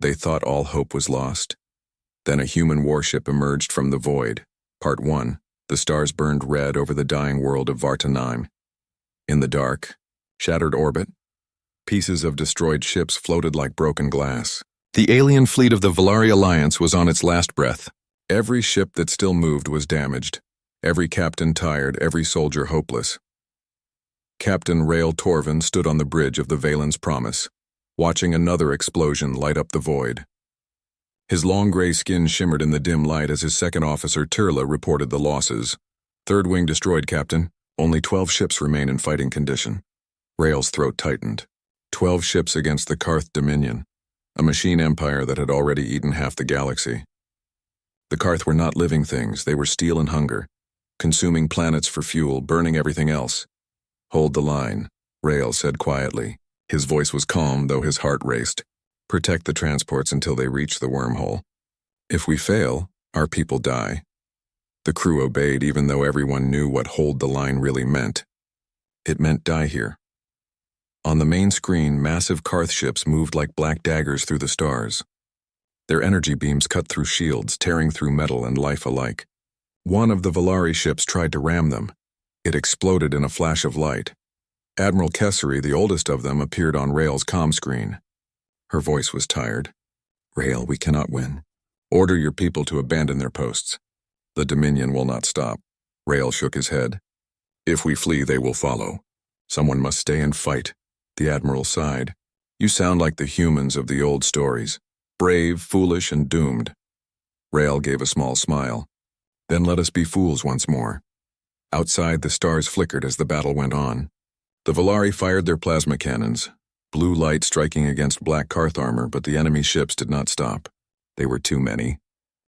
They thought all hope was lost. Then a human warship emerged from the void. Part 1. The stars burned red over the dying world of Vartanheim. In the dark, shattered orbit, pieces of destroyed ships floated like broken glass. The alien fleet of the Valari Alliance was on its last breath. Every ship that still moved was damaged. Every captain tired, every soldier hopeless. Captain Rael Torvin stood on the bridge of the Valen's Promise, watching another explosion light up the void. His long gray skin shimmered in the dim light as his second officer Turla reported the losses. Third wing destroyed, Captain. Only 12 ships remain in fighting condition. Rael's throat tightened. 12 ships against the Karth Dominion, a machine empire that had already eaten half the galaxy. The Karth were not living things, they were steel and hunger, consuming planets for fuel, burning everything else. Hold the line, Rael said quietly. His voice was calm, though his heart raced. Protect the transports until they reach the wormhole. If we fail, our people die. The crew obeyed even though everyone knew what hold the line really meant. It meant die here. On the main screen, massive Karth ships moved like black daggers through the stars. Their energy beams cut through shields, tearing through metal and life alike. One of the Valari ships tried to ram them. It exploded in a flash of light. Admiral Kessery, the oldest of them, appeared on Rael's comm screen. Her voice was tired. Rael, we cannot win. Order your people to abandon their posts. The Dominion will not stop. Rael shook his head. If we flee, they will follow. Someone must stay and fight. The Admiral sighed. You sound like the humans of the old stories. Brave, foolish, and doomed. Rael gave a small smile. Then let us be fools once more. Outside, the stars flickered as the battle went on. The Valari fired their plasma cannons, blue light striking against black Karth armor, but the enemy ships did not stop. They were too many.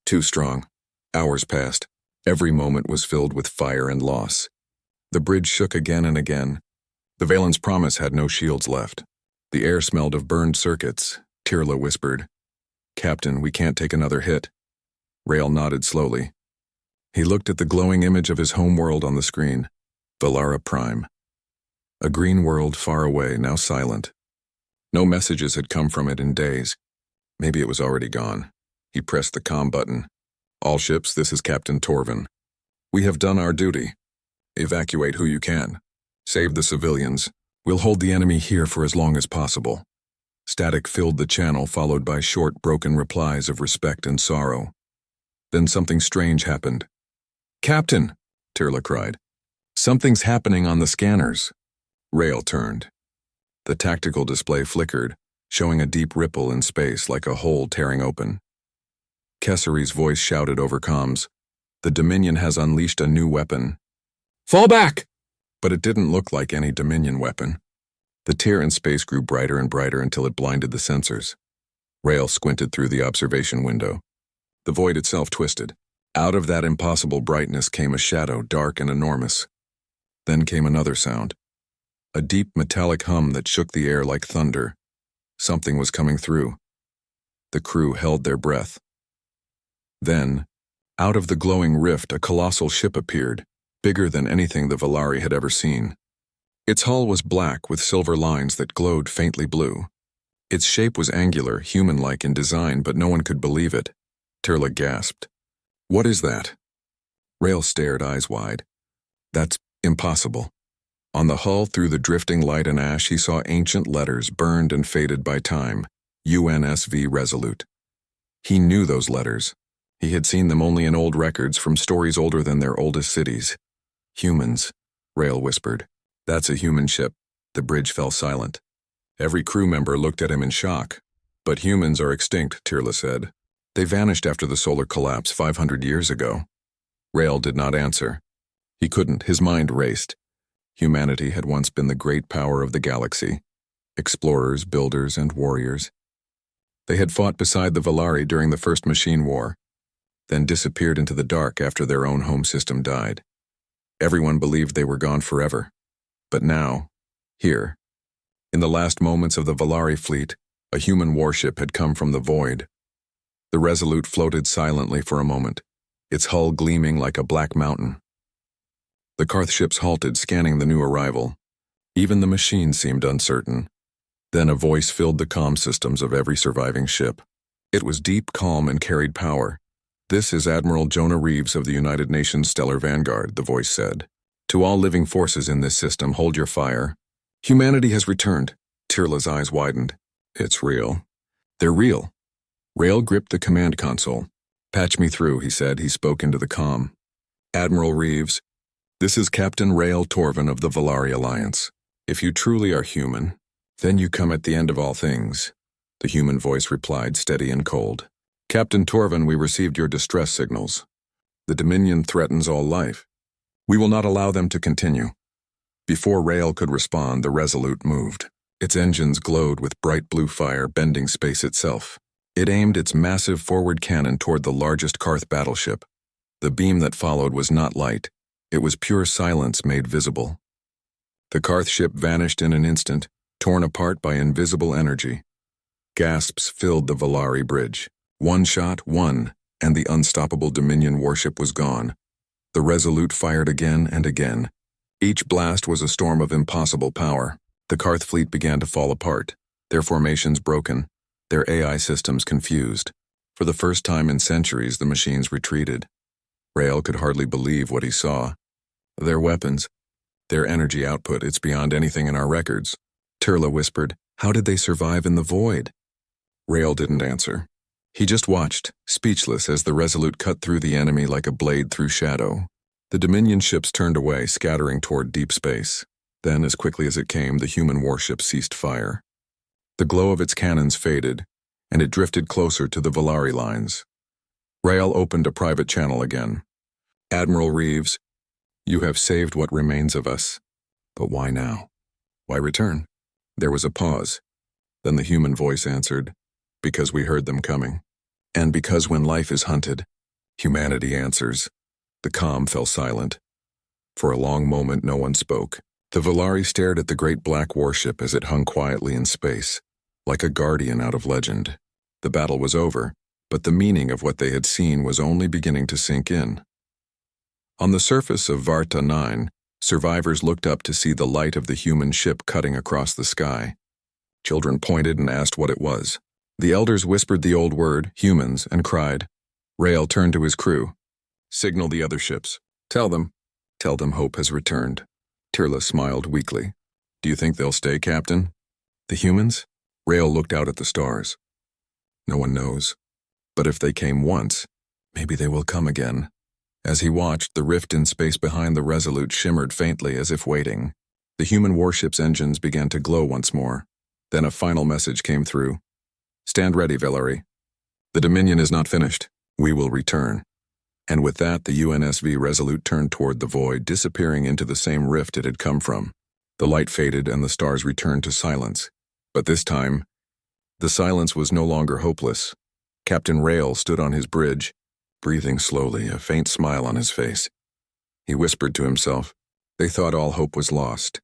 Too strong. Hours passed. Every moment was filled with fire and loss. The bridge shook again and again. The Valen's Promise had no shields left. The air smelled of burned circuits. Tirla whispered, Captain, we can't take another hit. Rael nodded slowly. He looked at the glowing image of his home world on the screen. Valara Prime. A green world far away, now silent. No messages had come from it in days. Maybe it was already gone. He pressed the comm button. All ships, this is Captain Torvin. We have done our duty. Evacuate who you can. Save the civilians. We'll hold the enemy here for as long as possible. Static filled the channel, followed by short, broken replies of respect and sorrow. Then something strange happened. Captain, Tirla cried. Something's happening on the scanners. Rael turned. The tactical display flickered, showing a deep ripple in space like a hole tearing open. Kessery's voice shouted over comms. The Dominion has unleashed a new weapon. Fall back! But it didn't look like any Dominion weapon. The tear in space grew brighter and brighter until it blinded the sensors. Rael squinted through the observation window. The void itself twisted. Out of that impossible brightness came a shadow, dark and enormous. Then came another sound. A deep metallic hum that shook the air like thunder. Something was coming through. The crew held their breath. Then, out of the glowing rift, a colossal ship appeared, bigger than anything the Valari had ever seen. Its hull was black with silver lines that glowed faintly blue. Its shape was angular, human-like in design, but no one could believe it. Tirla gasped. What is that? Rael stared, eyes wide. That's impossible. On the hull, through the drifting light and ash, he saw ancient letters burned and faded by time. UNSV Resolute. He knew those letters. He had seen them only in old records from stories older than their oldest cities. Humans, Rael whispered. That's a human ship. The bridge fell silent. Every crew member looked at him in shock. But humans are extinct, Tirla said. They vanished after the solar collapse 500 years ago. Rael did not answer. He couldn't, his mind raced. Humanity had once been the great power of the galaxy. Explorers, builders, and warriors. They had fought beside the Valari during the First Machine War, then disappeared into the dark after their own home system died. Everyone believed they were gone forever. But now, here, in the last moments of the Valari fleet, a human warship had come from the void. The Resolute floated silently for a moment, its hull gleaming like a black mountain. The Karth ships halted, scanning the new arrival. Even the machines seemed uncertain. Then a voice filled the comm systems of every surviving ship. It was deep, calm, and carried power. "This is Admiral Jonah Reeves of the United Nations Stellar Vanguard," the voice said. "To all living forces in this system, hold your fire. Humanity has returned." Tirla's eyes widened. "It's real." "They're real." Rael gripped the command console. "Patch me through," he said. He spoke into the comm. "Admiral Reeves, this is Captain Rael Torvin of the Valari Alliance. If you truly are human, then you come at the end of all things." The human voice replied, steady and cold. "Captain Torvin, we received your distress signals. The Dominion threatens all life. We will not allow them to continue." Before Rael could respond, the Resolute moved. Its engines glowed with bright blue fire, bending space itself. It aimed its massive forward cannon toward the largest Karth battleship. The beam that followed was not light. It was pure silence made visible. The Karth ship vanished in an instant, torn apart by invisible energy. Gasps filled the Valari bridge. One shot, and the unstoppable Dominion warship was gone. The Resolute fired again and again. Each blast was a storm of impossible power. The Karth fleet began to fall apart, their formations broken, their AI systems confused. For the first time in centuries, the machines retreated. Rael could hardly believe what he saw. "Their weapons, their energy output, it's beyond anything in our records." Tirla whispered, "How did they survive in the void?" Rael didn't answer. He just watched, speechless, as the Resolute cut through the enemy like a blade through shadow. The Dominion ships turned away, scattering toward deep space. Then, as quickly as it came, the human warship ceased fire. The glow of its cannons faded, and it drifted closer to the Valari lines. Rael opened a private channel again. "Admiral Reeves, you have saved what remains of us. But why now? Why return?" There was a pause. Then the human voice answered, "Because we heard them coming. And because when life is hunted, humanity answers." The comm fell silent. For a long moment no one spoke. The Valari stared at the great black warship as it hung quietly in space, like a guardian out of legend. The battle was over, but the meaning of what they had seen was only beginning to sink in. On the surface of Varta 9, survivors looked up to see the light of the human ship cutting across the sky. Children pointed and asked what it was. The elders whispered the old word, humans, and cried. Rael turned to his crew. "Signal the other ships. Tell them hope has returned." Tirla smiled weakly. "Do you think they'll stay, Captain?" "The humans?" Rael looked out at the stars. "No one knows. But if they came once, maybe they will come again." As he watched, the rift in space behind the Resolute shimmered faintly as if waiting. The human warship's engines began to glow once more. Then a final message came through. "Stand ready, Valari. The Dominion is not finished. We will return." And with that, the UNSV Resolute turned toward the void, disappearing into the same rift it had come from. The light faded and the stars returned to silence. But this time, the silence was no longer hopeless. Captain Rael stood on his bridge, breathing slowly, a faint smile on his face. He whispered to himself, "They thought all hope was lost."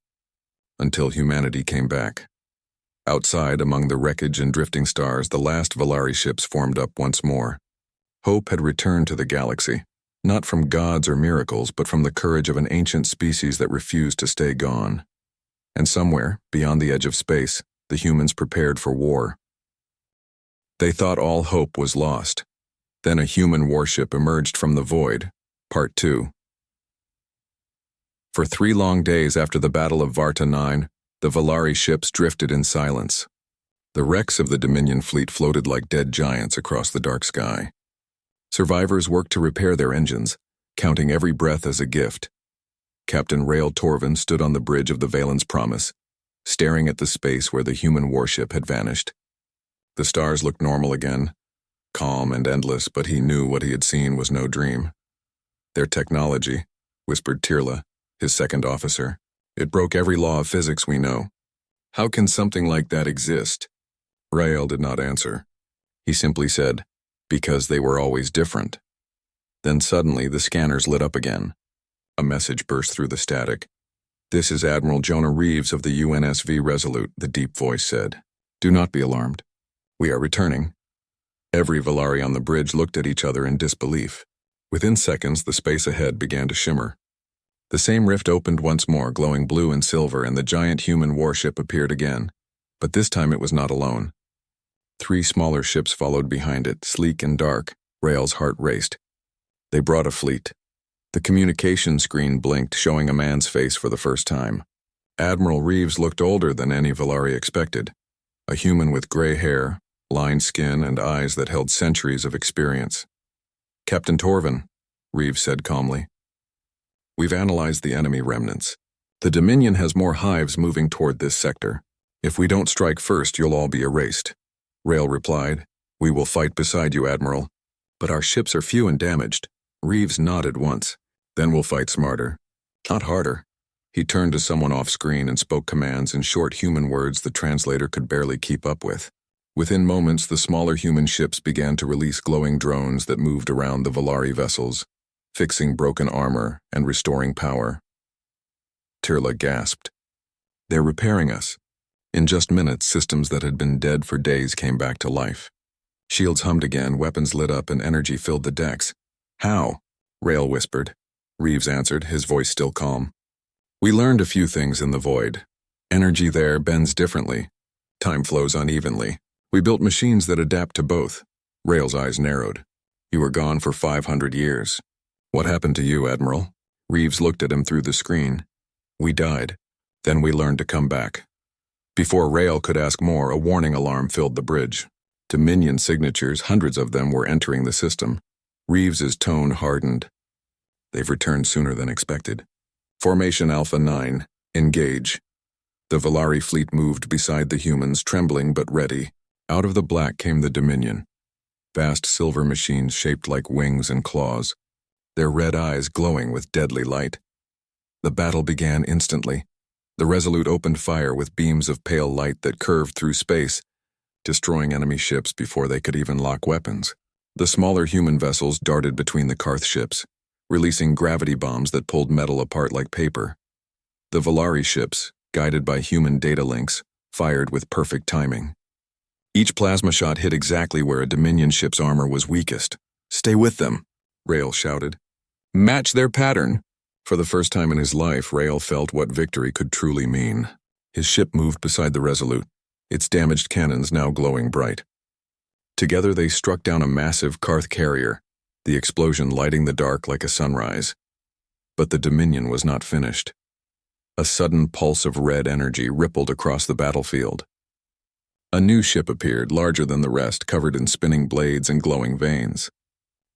Until humanity came back. Outside, among the wreckage and drifting stars, the last Valari ships formed up once more. Hope had returned to the galaxy, not from gods or miracles, but from the courage of an ancient species that refused to stay gone. And somewhere, beyond the edge of space, the humans prepared for war. They thought all hope was lost. Then a human warship emerged from the void. Part 2. For 3 long days after the Battle of Varta 9, the Valari ships drifted in silence. The wrecks of the Dominion fleet floated like dead giants across the dark sky. Survivors worked to repair their engines, counting every breath as a gift. Captain Rael Torvin stood on the bridge of the Valen's Promise, staring at the space where the human warship had vanished. The stars looked normal again, calm and endless, but he knew what he had seen was no dream. "Their technology," whispered Tirla, his second officer. "It broke every law of physics we know. How can something like that exist?" Rael did not answer. He simply said, "Because they were always different." Then suddenly the scanners lit up again. A message burst through the static. "This is Admiral Jonah Reeves of the UNSV Resolute," the deep voice said. "Do not be alarmed. We are returning." Every Valari on the bridge looked at each other in disbelief. Within seconds, the space ahead began to shimmer. The same rift opened once more, glowing blue and silver, and the giant human warship appeared again. But this time it was not alone. 3 smaller ships followed behind it, sleek and dark. Rael's heart raced. They brought a fleet. The communication screen blinked, showing a man's face for the first time. Admiral Reeves looked older than any Valari expected. A human with gray hair, lined skin, and eyes that held centuries of experience. "Captain Torvin," Reeves said calmly. "We've analyzed the enemy remnants. The Dominion has more hives moving toward this sector. If we don't strike first, you'll all be erased." Rael replied, "We will fight beside you, Admiral. But our ships are few and damaged." Reeves nodded once. "Then we'll fight smarter, not harder." He turned to someone off-screen and spoke commands in short human words the translator could barely keep up with. Within moments, the smaller human ships began to release glowing drones that moved around the Valari vessels, fixing broken armor and restoring power. Tirla gasped. "They're repairing us." In just minutes, systems that had been dead for days came back to life. Shields hummed again, weapons lit up, and energy filled the decks. "How?" Rael whispered. Reeves answered, his voice still calm. "We learned a few things in the void. Energy there bends differently. Time flows unevenly. We built machines that adapt to both." Rael's eyes narrowed. "You were gone for 500 years. What happened to you, Admiral?" Reeves looked at him through the screen. "We died. Then we learned to come back." Before Rael could ask more, a warning alarm filled the bridge. Dominion signatures, hundreds of them, were entering the system. Reeves's tone hardened. "They've returned sooner than expected. Formation Alpha 9, engage." The Valari fleet moved beside the humans, trembling but ready. Out of the black came the Dominion. Vast silver machines shaped like wings and claws, their red eyes glowing with deadly light. The battle began instantly. The Resolute opened fire with beams of pale light that curved through space, destroying enemy ships before they could even lock weapons. The smaller human vessels darted between the Karth ships, releasing gravity bombs that pulled metal apart like paper. The Valari ships, guided by human data links, fired with perfect timing. Each plasma shot hit exactly where a Dominion ship's armor was weakest. "Stay with them," Rael shouted. "Match their pattern." For the first time in his life, Rael felt what victory could truly mean. His ship moved beside the Resolute, its damaged cannons now glowing bright. Together they struck down a massive Karth carrier, the explosion lighting the dark like a sunrise. But the Dominion was not finished. A sudden pulse of red energy rippled across the battlefield. A new ship appeared, larger than the rest, covered in spinning blades and glowing veins.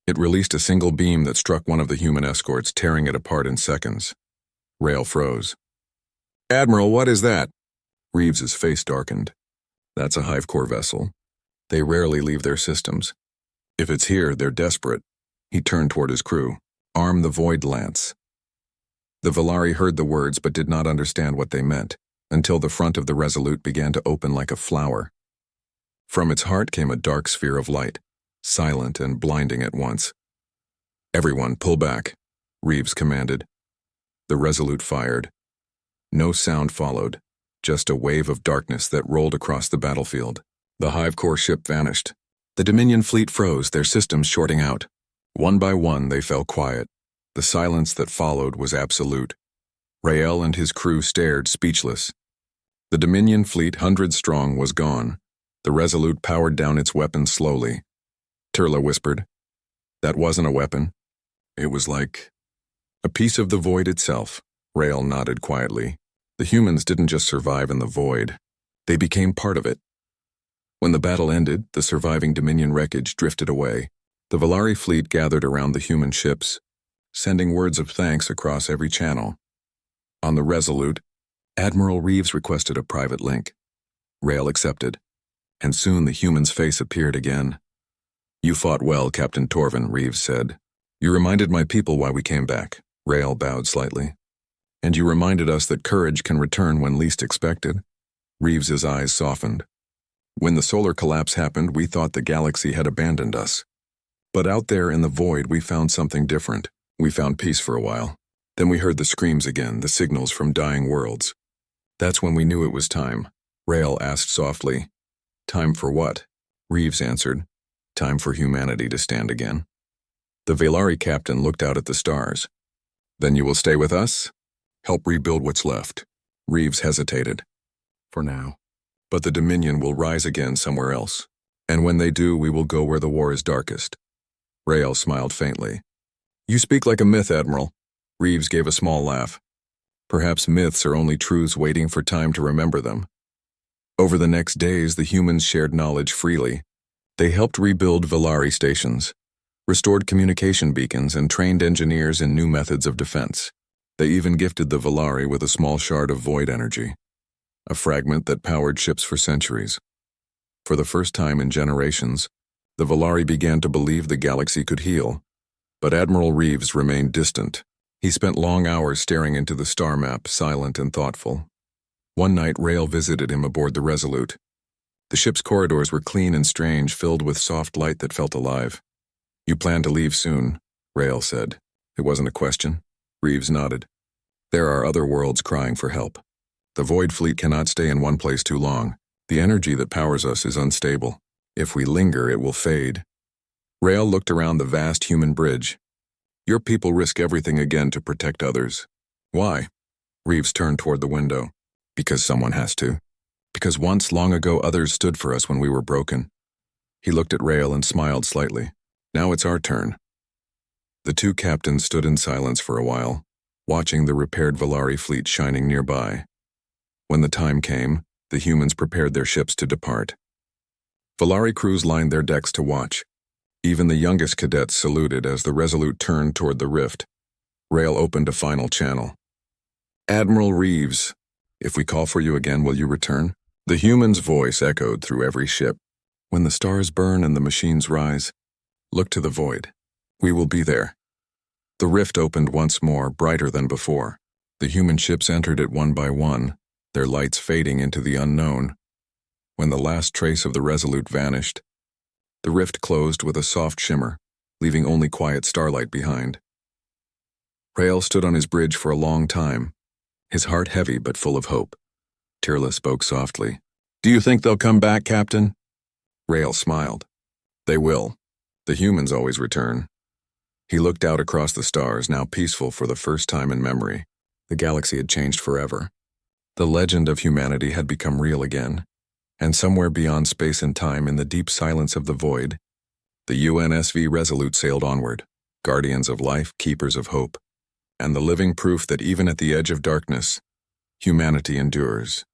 It released a single beam that struck one of the human escorts, tearing it apart in seconds. Rael froze. "Admiral, what is that?" Reeves's face darkened. "That's a hive core vessel. They rarely leave their systems. If it's here, they're desperate." He turned toward his crew. "Arm the Void Lance." The Valari heard the words but did not understand what they meant, until the front of the Resolute began to open like a flower. From its heart came a dark sphere of light, silent and blinding at once. "Everyone, pull back," Reeves commanded. The Resolute fired. No sound followed, just a wave of darkness that rolled across the battlefield. The hive core ship vanished. The Dominion fleet froze, their systems shorting out. One by one, they fell quiet. The silence that followed was absolute. Rael and his crew stared, speechless. The Dominion fleet, hundreds strong, was gone. The Resolute powered down its weapons slowly. Tirla whispered, "That wasn't a weapon. It was like a piece of the void itself." Rael nodded quietly. The humans didn't just survive in the void. They became part of it. When the battle ended, the surviving Dominion wreckage drifted away. The Valari fleet gathered around the human ships, sending words of thanks across every channel. On the Resolute, Admiral Reeves requested a private link. Rael accepted, and soon the human's face appeared again. "You fought well, Captain Torvin," Reeves said. "You reminded my people why we came back." Rael bowed slightly. "And you reminded us that courage can return when least expected." Reeves's eyes softened. "When the solar collapse happened, we thought the galaxy had abandoned us. But out there in the void, we found something different. We found peace for a while. Then we heard the screams again, the signals from dying worlds. That's when we knew it was time." Rael asked softly, "Time for what?" Reeves answered, "Time for humanity to stand again." The Valari captain looked out at the stars. "Then you will stay with us? Help rebuild what's left." Reeves hesitated. "For now. But the Dominion will rise again somewhere else. And when they do, we will go where the war is darkest. Rael smiled faintly. You speak like a myth, Admiral. Reeves gave a small laugh. Perhaps myths are only truths waiting for time to remember them. Over the next days, the humans shared knowledge freely. They helped rebuild Valari stations, restored communication beacons, and trained engineers in new methods of defense. They even gifted the Valari with a small shard of void energy, a fragment that powered ships for centuries. For the first time in generations, the Valari began to believe the galaxy could heal. But Admiral Reeves remained distant. He spent long hours staring into the star map, silent and thoughtful. One night, Rael visited him aboard the Resolute. The ship's corridors were clean and strange, filled with soft light that felt alive. You plan to leave soon, Rael said. It wasn't a question. Reeves nodded. There are other worlds crying for help. The Void Fleet cannot stay in one place too long. The energy that powers us is unstable. If we linger, it will fade. Rael looked around the vast human bridge. Your people risk everything again to protect others. Why? Reeves turned toward the window. Because someone has to. Because once, long ago, others stood for us when we were broken. He looked at Rael and smiled slightly. Now it's our turn. The two captains stood in silence for a while, watching the repaired Valari fleet shining nearby. When the time came, the humans prepared their ships to depart. Valari crews lined their decks to watch. Even the youngest cadets saluted as the Resolute turned toward the rift. Rael opened a final channel. Admiral Reeves, if we call for you again, will you return? The human's voice echoed through every ship. When the stars burn and the machines rise, look to the void. We will be there. The rift opened once more, brighter than before. The human ships entered it one by one, their lights fading into the unknown. When the last trace of the Resolute vanished, the rift closed with a soft shimmer, leaving only quiet starlight behind. Rael stood on his bridge for a long time, his heart heavy but full of hope. Tirla spoke softly. Do you think they'll come back, Captain? Rael smiled. They will. The humans always return. He looked out across the stars, now peaceful for the first time in memory. The galaxy had changed forever. The legend of humanity had become real again. And somewhere beyond space and time, in the deep silence of the void, the UNSV Resolute sailed onward, guardians of life, keepers of hope, and the living proof that even at the edge of darkness, humanity endures.